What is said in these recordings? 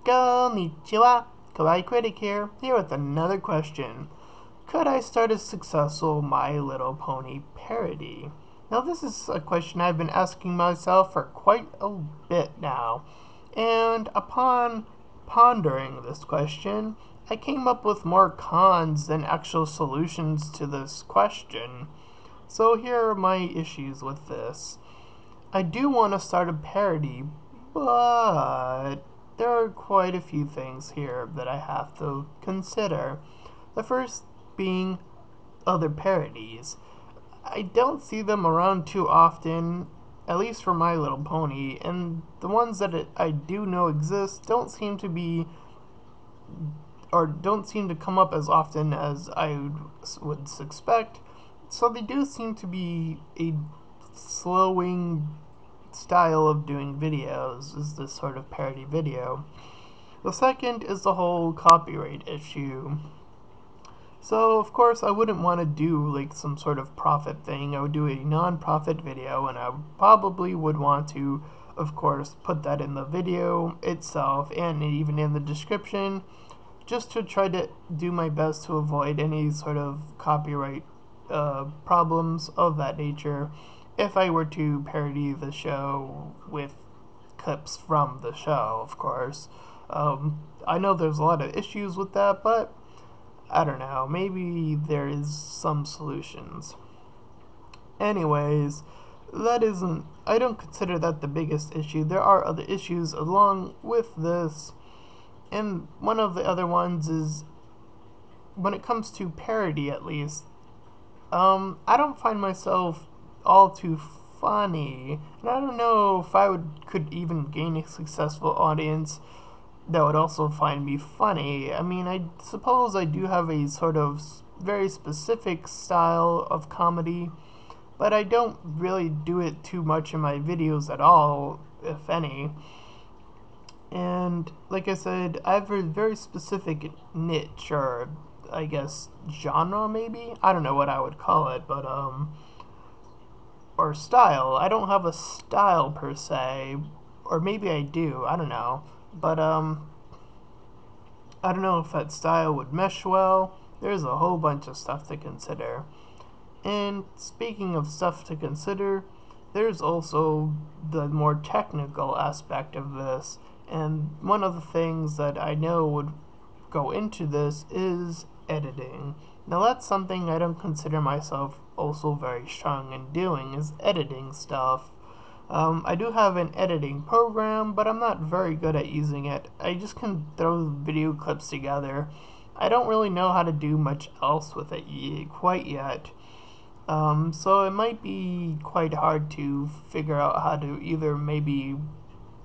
Konnichiwa, Kawaii Critic here with another question. Could I start a successful My Little Pony parody? Now this is a question I've been asking myself for quite a bit now, and upon pondering this question, I came up with more cons than actual solutions to this question. So here are my issues with this. I do want to start a parody, but there are quite a few things here that I have to consider. The first being other parodies. I don't see them around too often, at least for My Little Pony, and the ones that I do know exist don't seem to come up as often as I would expect, so they do seem to be a slowing style of doing videos, is this sort of parody video. The second is the whole copyright issue. So of course I wouldn't want to do like some sort of profit thing. I would do a non-profit video, and I probably would want to, of course, put that in the video itself and even in the description, just to try to do my best to avoid any sort of copyright problems of that nature if I were to parody the show with clips from the show, of course. I know there's a lot of issues with that, but I don't know, maybe there is some solutions. Anyways, I don't consider that the biggest issue. There are other issues along with this, and one of the other ones is, when it comes to parody at least, I don't find myself all too funny, and I don't know if I could even gain a successful audience that would also find me funny. I mean, I suppose I do have a sort of very specific style of comedy, but I don't really do it too much in my videos at all, if any. And like I said, I have a very specific niche, or I guess genre maybe? I don't know what I would call it, but or style. I don't have a style per se, or maybe I do, I don't know. But I don't know if that style would mesh well. There's a whole bunch of stuff to consider. And speaking of stuff to consider, there's also the more technical aspect of this. And one of the things that I know would go into this is editing. Now that's something I don't consider myself also very strong in doing, is editing stuff. I do have an editing program, but I'm not very good at using it. I just can throw video clips together. I don't really know how to do much else with it quite yet. So it might be quite hard to figure out how to either maybe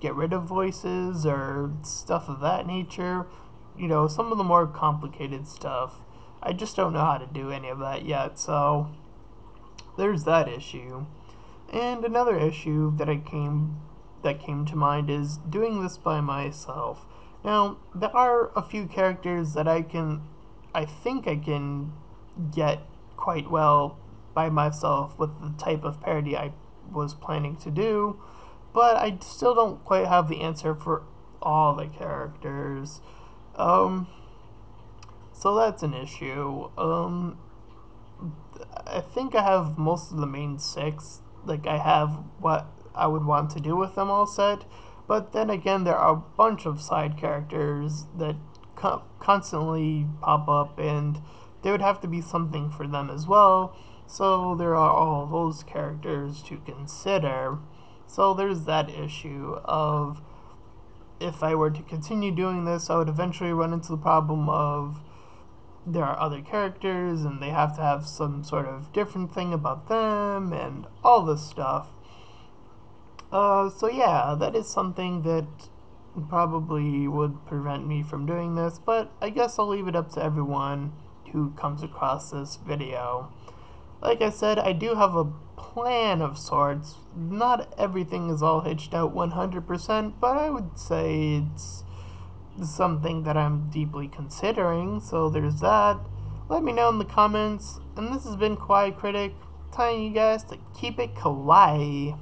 get rid of voices or stuff of that nature. You know, some of the more complicated stuff. I just don't know how to do any of that yet, so there's that issue. And another issue that came to mind is doing this by myself. Now, there are a few characters that I think I can get quite well by myself with the type of parody I was planning to do, but I still don't quite have the answer for all the characters. So that's an issue. I think I have most of the main 6. Like, I have what I would want to do with them all set, but then again, there are a bunch of side characters that constantly pop up, and there would have to be something for them as well, so there are all those characters to consider. So there's that issue of, if I were to continue doing this, I would eventually run into the problem of there are other characters and they have to have some sort of different thing about them and all this stuff. So yeah, that is something that probably would prevent me from doing this, but I guess I'll leave it up to everyone who comes across this video. Like I said, I do have a plan of sorts. Not everything is all hitched out 100%, but I would say it's something that I'm deeply considering, so there's that. Let me know in the comments, and this has been Kawaii Critic, telling you guys to keep it kawaii.